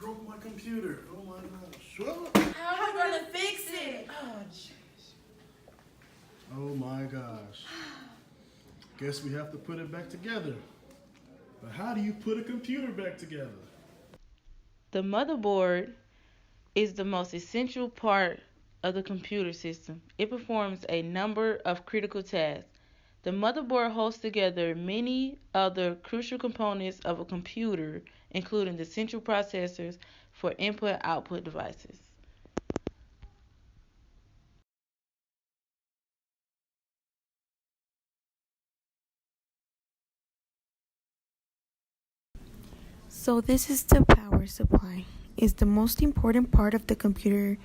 broke my computer. Oh my gosh. Well, How are we gonna fix it? Oh, jeez. oh my gosh. Guess we have to put it back together. But how do you put a computer back together? The motherboard is the most essential part of the computer system. It performs a number of critical tasks. The motherboard holds together many other crucial components of a computer, including the central processors for input-output devices. So this is the power supply. It's the most important part of the computer.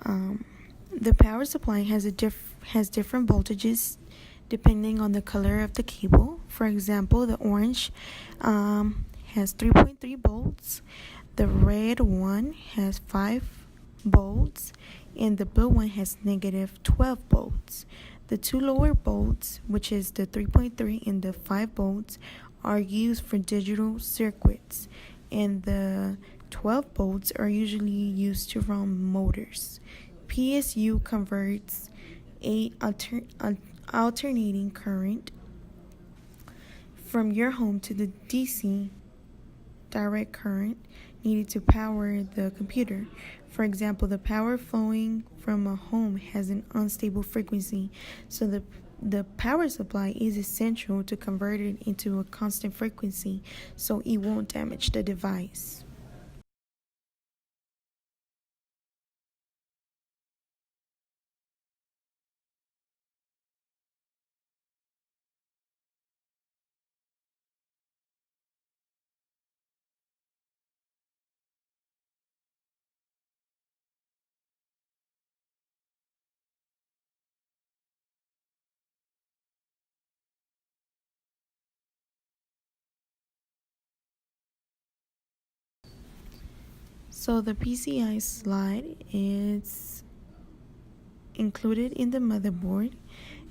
Um, the power supply has different voltages depending on the color of the cable. For example, the orange has 3.3 volts, the red one has 5 volts, and the blue one has negative 12 volts. The two lower volts, which is the 3.3 and the 5 volts, are used for digital circuits, and the 12 volts are usually used to run motors. PSU converts a alternating current from your home to the DC direct current needed to power the computer. For example, the power flowing from a home has an unstable frequency, so the power supply is essential to convert it into a constant frequency so it won't damage the device. So the PCI slide is included in the motherboard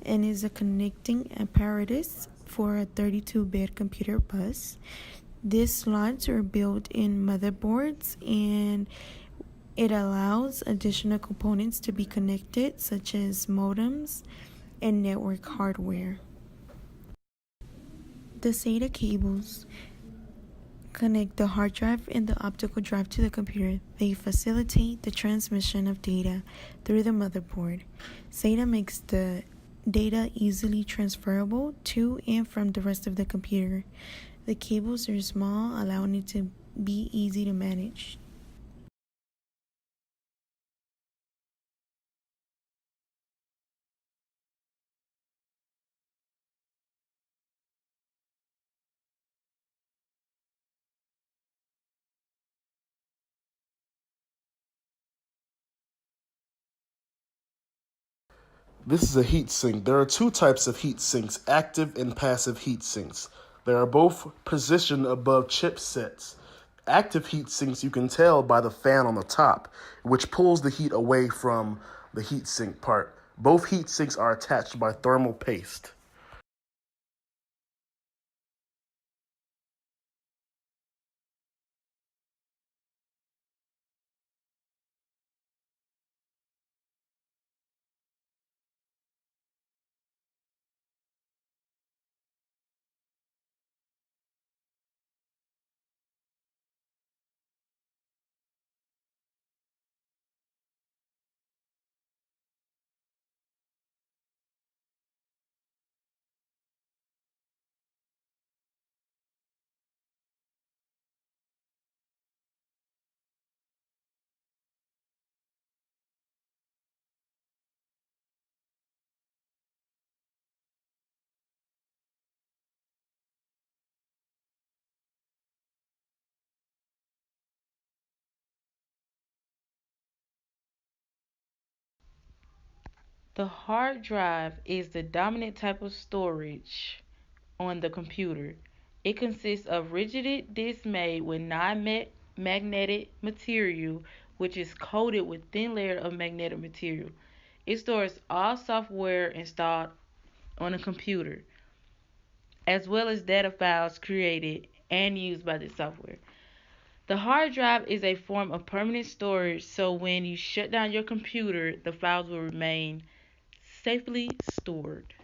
and is a connecting apparatus for a 32-bit computer bus. These slots are built in motherboards and it allows additional components to be connected, such as modems and network hardware. The SATA cables connect the hard drive and the optical drive to the computer. They facilitate the transmission of data through the motherboard. SATA makes the data easily transferable to and from the rest of the computer. The cables are small, allowing it to be easy to manage. This is a heat sink. There are two types of heat sinks, active and passive heat sinks. They are both positioned above chipsets. Active heat sinks you can tell by the fan on the top, which pulls the heat away from the heat sink part. Both heat sinks are attached by thermal paste. The hard drive is the dominant type of storage on the computer. It consists of rigid disks made with non-magnetic material, which is coated with thin layer of magnetic material. It stores all software installed on a computer, as well as data files created and used by the software. The hard drive is a form of permanent storage, so when you shut down your computer, the files will remain safely stored.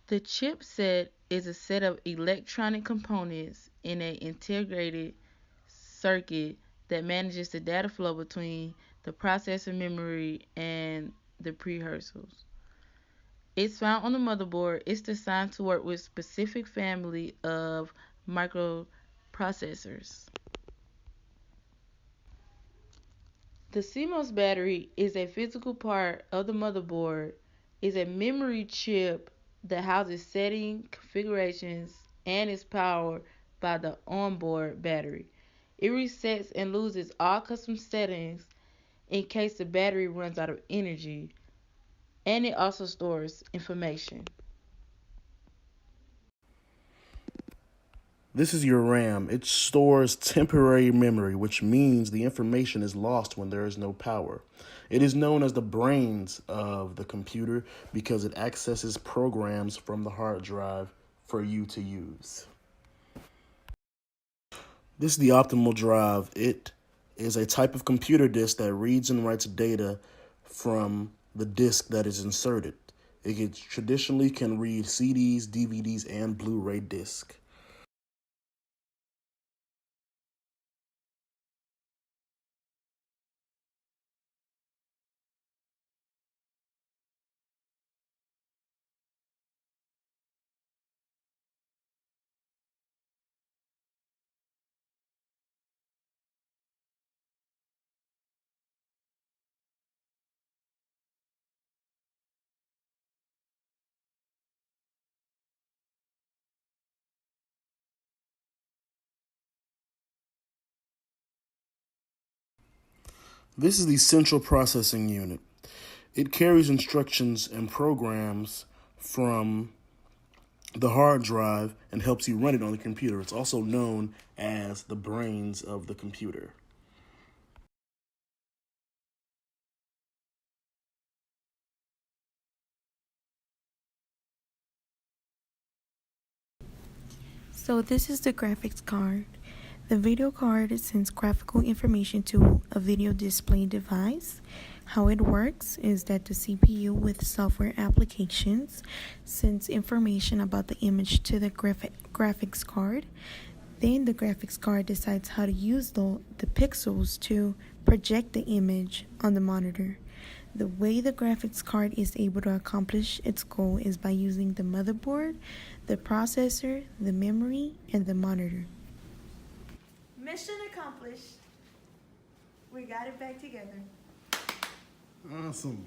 The chipset is a set of electronic components in an integrated circuit that manages the data flow between the processor memory and the precursors. It's found on the motherboard. It's designed to work with specific family of microprocessors. The CMOS battery is a physical part of the motherboard, is a memory chip that houses setting, configurations, and is powered by the onboard battery. It resets and loses all custom settings in case the battery runs out of energy, and it also stores information. This is your RAM. It stores temporary memory, which means the information is lost when there is no power. It is known as the brains of the computer because it accesses programs from the hard drive for you to use. This is the optimal drive. It is a type of computer disk that reads and writes data from the disk that is inserted. It traditionally can read CDs, DVDs, and Blu-ray disc. This is the central processing unit. It carries instructions and programs from the hard drive and helps you run it on the computer. It's also known as the brains of the computer. So this is the graphics card. The video card sends graphical information to a video display device. How it works is that the CPU with software applications sends information about the image to the graphics card. Then the graphics card decides how to use the pixels to project the image on the monitor. The way the graphics card is able to accomplish its goal is by using the motherboard, the processor, the memory, and the monitor. Mission accomplished. We got it back together. Awesome.